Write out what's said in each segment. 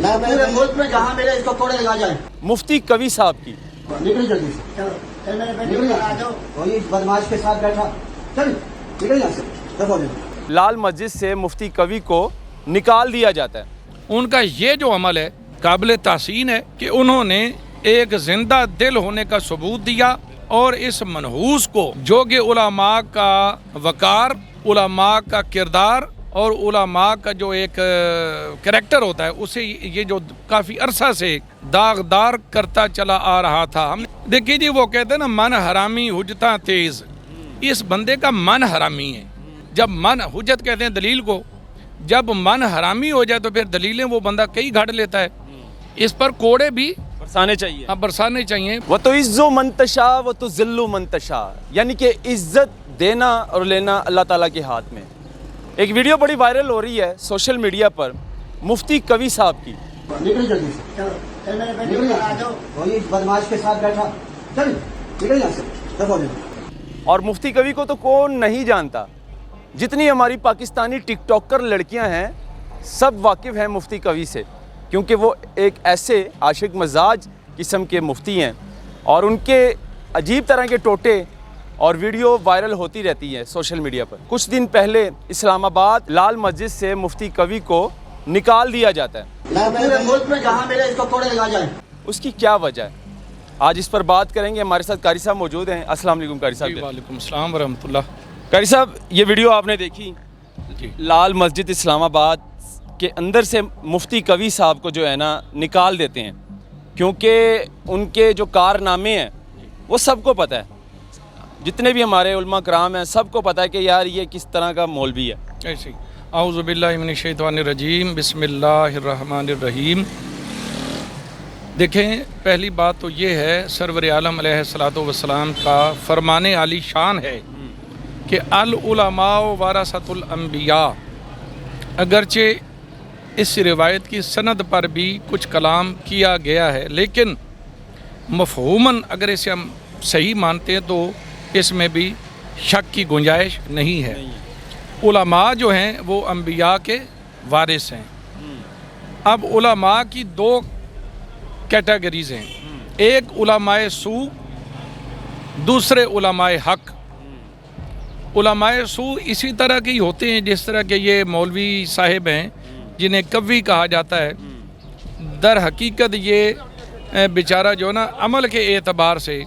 पूरे मुल्क में जहाँ मिले इसको कोड़े लगा जाए। मुफ्ती कवी साहब की निकली जल्दी से, निकल यहाँ से। वही बदमाश के साथ बैठा, चल निकल यहाँ से, दफा हो जाओ। लाल मस्जिद से मुफ्ती कवी को निकाल दिया जाता है। उनका ये जो अमल है काबिल तहसीन है कि उन्होंने एक जिंदा दिल होने का सबूत दिया और इस मनहूस को जो कि उलमा का वकार, उलमा का किरदार और उलमा का जो एक करैक्टर होता है उसे ये जो काफ़ी अरसा से दागदार करता चला आ रहा था। हम देखिए जी, वो कहते हैं ना, मन हरामी हुज्जतां तेज़। इस बंदे का मन हरामी है। जब मन, हुज्जत कहते हैं दलील को, जब मन हरामी हो जाए तो फिर दलीलें वो बंदा कई घड़ लेता है। इस पर कोड़े भी बरसाने चाहिए। अब बरसाने चाहिए। वो तो इज्जो मंतशा वो तो जिल्लु मंतशा, यानी कि इज्जत देना और लेना अल्लाह ताला के हाथ में। एक वीडियो बड़ी वायरल हो रही है सोशल मीडिया पर मुफ्ती कवी साहब की। निकली जल्दी से, निकल यहाँ से। वही बदमाश के साथ बैठा, चल निकल यहाँ से, दफा हो जाओ। और मुफ्ती कवी को तो कौन नहीं जानता। जितनी हमारी पाकिस्तानी टिकटॉकर लड़कियां हैं सब वाकिफ़ हैं मुफ्ती कवी से, क्योंकि वो एक ऐसे आशिक मजाज किस्म के मुफ्ती हैं और उनके अजीब तरह के टोटे और वीडियो वायरल होती रहती है सोशल मीडिया पर। कुछ दिन पहले इस्लामाबाद लाल मस्जिद से मुफ्ती कवी को निकाल दिया जाता है। पूरे मुल्क में जहाँ मिले इसको कोड़े लगा जाए। उसकी क्या वजह है, आज इस पर बात करेंगे। हमारे साथ कारी साहब मौजूद हैं। अस्सलाम वालेकुम कारी साहब। वालेकुम अस्सलाम वरहमतुल्लाह। कारी साहब, ये वीडियो आपने देखी जी। लाल मस्जिद इस्लामाबाद के अंदर से मुफ्ती कवी साहब को जो है ना निकाल देते हैं, क्योंकि उनके जो कारनामे हैं वो सबको पता है। जितने भी हमारे उलमा कराम हैं सबको पता है कि यार ये किस तरह का मौलवी है। ऐसे ही आऊज़ु बिल्लाहि मिनश शैतानिर रजीम, बिस्मिल्लाहिर रहमानिर रहीम। देखें, पहली बात तो ये है, सरवर आलम अलैहिस्सलातु वस्सलाम का फरमाने आली शान है कि अल उलमा वरासतुल अंबिया। अगरचे इस रिवायत की सनद पर भी कुछ कलाम किया गया है, लेकिन मफ़हूमन अगर इसे हम सही मानते हैं तो इसमें भी शक की गुंजाइश नहीं है। उलमा जो हैं वो अंबिया के वारिस हैं। अब उलमा की दो कैटेगरीज़ हैं, एक उलमाए सू, दूसरे उलमाए हक। उलमाए सू इसी तरह के ही होते हैं जिस तरह के ये मौलवी साहिब हैं जिन्हें कवी कहा जाता है। दर हकीकत ये बेचारा जो ना अमल के एतबार से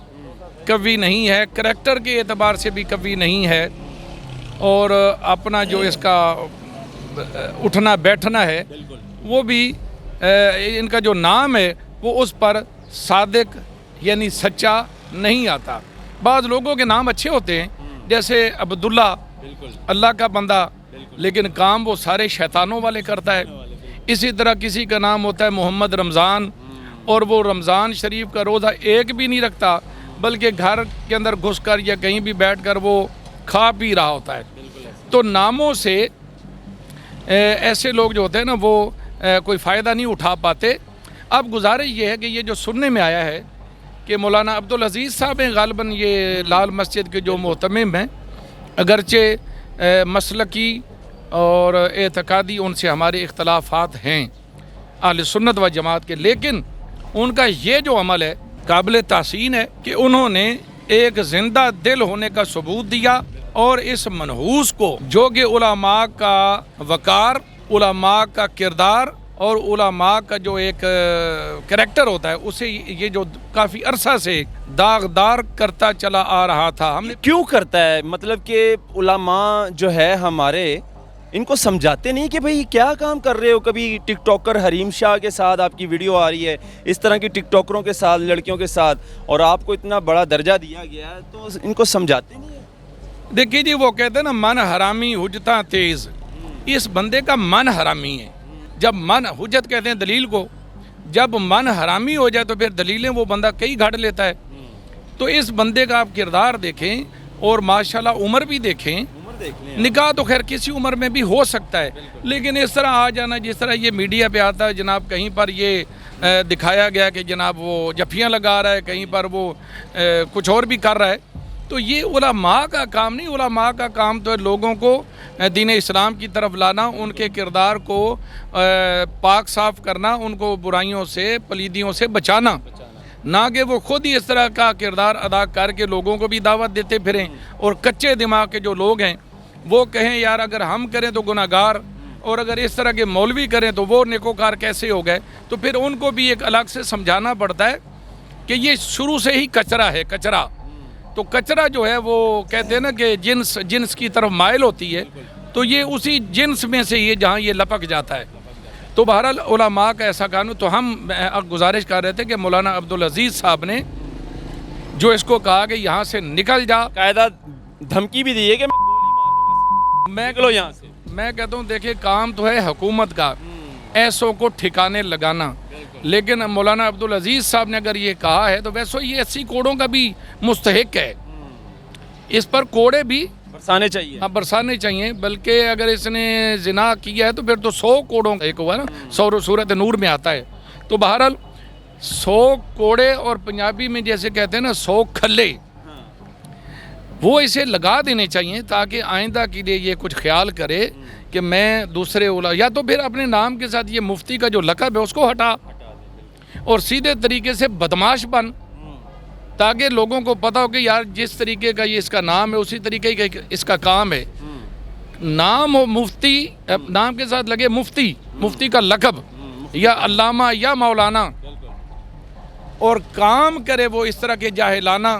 कवि नहीं है, करैक्टर के एतबार से भी कवि नहीं है, और अपना जो इसका उठना बैठना है वो भी इनका जो नाम है वो उस पर सादिक यानी सच्चा नहीं आता। बाज़ लोगों के नाम अच्छे होते हैं, जैसे अब्दुल्ला, अल्लाह का बंदा, लेकिन काम वो सारे शैतानों वाले करता है। इसी तरह किसी का नाम होता है मोहम्मद रमज़ान, और वो रमज़ान शरीफ का रोज़ा एक भी नहीं रखता, बल्कि घर के अंदर घुसकर या कहीं भी बैठकर वो खा पी रहा होता है। तो नामों से ऐसे लोग जो होते हैं ना वो कोई फ़ायदा नहीं उठा पाते। अब गुजारिश ये है कि ये जो सुनने में आया है कि मौलाना अब्दुल अज़ीज़ साहब हैं गालिबन ये लाल मस्जिद के जो मोहतमिम हैं, अगरचे मसलकी और एतकादी उनसे हमारे इख्तलाफात हैं अहले सुन्नत व जमात के, लेकिन उनका ये जो अमल है काबिल तहसीन है कि उन्होंने एक जिंदा दिल होने का सबूत दिया और इस मनहूस को जो कि उलमा का वकार, उलमा का किरदार और उलमा का जो एक करैक्टर होता है उसे ये जो काफ़ी अरसा से दागदार करता चला आ रहा था। हमने क्यों करता है, मतलब कि उलमा जो है हमारे इनको समझाते नहीं कि भाई क्या काम कर रहे हो। कभी टिकटॉकर हरीम शाह के साथ आपकी वीडियो आ रही है, इस तरह की टिकटॉकरों के साथ, लड़कियों के साथ, और आपको इतना बड़ा दर्जा दिया गया है, तो इनको समझाते नहीं है। देखिए जी, वो कहते हैं ना, मन हरामी हुज्जतां तेज़। इस बंदे का मन हरामी है। जब मन, हुज्जत कहते हैं दलील को, जब मन हरामी हो जाए तो फिर दलीलें वो बंदा कई घड़ लेता है। तो इस बंदे का आप किरदार देखें और माशाल्लाह उम्र भी देखें। निकाह तो खैर किसी उम्र में भी हो सकता है, लेकिन इस तरह आ जाना जिस तरह ये मीडिया पे आता है जनाब, कहीं पर ये दिखाया गया कि जनाब वो जफियाँ लगा रहा है, कहीं पर वो कुछ और भी कर रहा है, تو یہ علماء کا کام نہیں. علماء کا کام تو ہے لوگوں کو دین اسلام کی طرف لانا, ان کے کردار کو پاک صاف کرنا, ان کو برائیوں سے پلیدیوں سے بچانا, نہ کہ وہ خود ہی اس طرح کا کردار ادا کر کے لوگوں کو بھی دعوت دیتے پھریں اور کچے دماغ کے جو لوگ ہیں وہ کہیں یار اگر ہم کریں تو گناہ گار, اور اگر اس طرح کے مولوی کریں تو وہ نیکوکار کیسے ہو گئے. تو پھر ان کو بھی ایک الگ سے سمجھانا پڑتا ہے کہ یہ شروع سے ہی کچرا ہے, کچرا. تو کچرا جو ہے وہ کہتے ہیں نا کہ جنس کی طرف مائل ہوتی ہے, تو یہ اسی جنس میں سے یہ جہاں یہ لپک جاتا ہے. تو بہرحال علماء کا ایسا قانون. تو ہم گزارش کر رہے تھے کہ مولانا عبدالعزیز صاحب نے جو اس کو کہا کہ یہاں سے نکل جا, قاعدہ دھمکی بھی دی ہے کہ میں گولی مار دوں گا, میں نکلو یہاں سے. میں کہتا ہوں دیکھیں کام تو ہے حکومت کا ایسوں کو ٹھکانے لگانا, لیکن مولانا عبدالعزیز صاحب نے اگر یہ کہا ہے تو ویسے یہ 80 کوڑوں کا بھی مستحق ہے. اس پر کوڑے بھی برسانے چاہیے. برسانے چاہیے, بلکہ اگر اس نے زنا کیا ہے تو پھر تو 100 کوڑوں کا ایک ہوا نا, سورۃ نور میں آتا ہے. تو بہرحال 100 کوڑے, اور پنجابی میں جیسے کہتے ہیں نا 100 کھلے, وہ اسے لگا دینے چاہیے تاکہ آئندہ کے لیے یہ کچھ خیال کرے کہ میں دوسرے یا تو پھر اپنے نام کے ساتھ یہ مفتی کا جو لقب ہے اس کو ہٹا اور سیدھے طریقے سے بدماش بن, تاکہ لوگوں کو پتہ ہو کہ یار جس طریقے کا یہ اس کا نام ہے اسی طریقے کا اس کا کام ہے. نام ہو مفتی, نام کے ساتھ لگے مفتی, مفتی کا لقب یا علامہ یا مولانا, اور کام کرے وہ اس طرح کے جاہلانہ,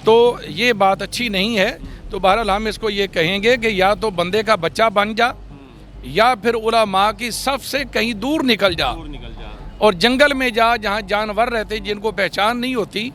تو یہ بات اچھی نہیں ہے. تو بہرحال ہم اس کو یہ کہیں گے کہ یا تو بندے کا بچہ بن جا یا پھر علماء کی صف سے کہیں دور نکل جا اور جنگل میں جا جہاں جانور رہتے جن کو پہچان نہیں ہوتی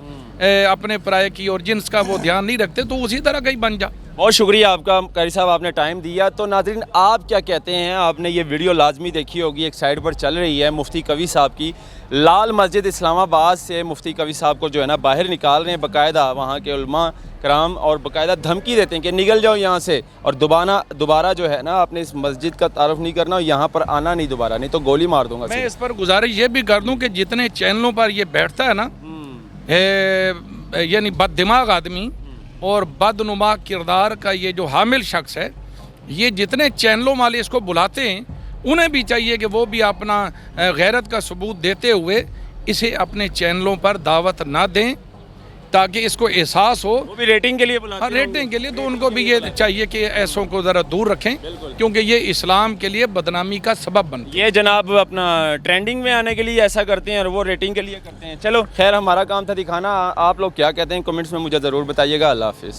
اپنے پرائے کی اور جنس کا وہ دھیان نہیں رکھتے, تو اسی طرح کہیں بن جا. بہت شکریہ آپ کا قاری صاحب, آپ نے ٹائم دیا. تو ناظرین آپ کیا کہتے ہیں؟ آپ نے یہ ویڈیو لازمی دیکھی ہوگی, ایک سائٹ پر چل رہی ہے مفتی قوی صاحب کی. لال مسجد اسلام آباد سے مفتی قوی صاحب کو جو ہے نا باہر نکال رہے ہیں باقاعدہ وہاں کے علماء کرام, اور باقاعدہ دھمکی دیتے ہیں کہ نکل جاؤ یہاں سے, اور دوبارہ جو ہے نا اپنے اس مسجد کا تعارف نہیں کرنا, اور یہاں پر آنا نہیں دوبارہ, نہیں تو گولی مار دوں گا. میں اس پر گزارش یہ بھی کر دوں کہ جتنے چینلوں پر یہ بیٹھتا ہے نا, یعنی بد دماغ آدمی اور بدنما کردار کا یہ جو حامل شخص ہے, یہ جتنے چینلوں والے اس کو بلاتے ہیں انہیں بھی چاہیے کہ وہ بھی اپنا غیرت کا ثبوت دیتے ہوئے اسے اپنے چینلوں پر دعوت نہ دیں, تاکہ اس کو احساس ہو. وہ بھی ریٹنگ کے لیے بلاتے ہیں. ریٹنگ کے لیے تو ان کو بھی یہ چاہیے کہ ایسوں کو ذرا دور رکھیں, کیونکہ یہ اسلام کے لیے بدنامی کا سبب بنتا ہے. یہ جناب اپنا ٹرینڈنگ میں آنے کے لیے ایسا کرتے ہیں اور وہ ریٹنگ کے لیے کرتے ہیں. چلو خیر, ہمارا کام تھا دکھانا. آپ لوگ کیا کہتے ہیں کمنٹس میں مجھے ضرور بتائیے گا. اللہ حافظ.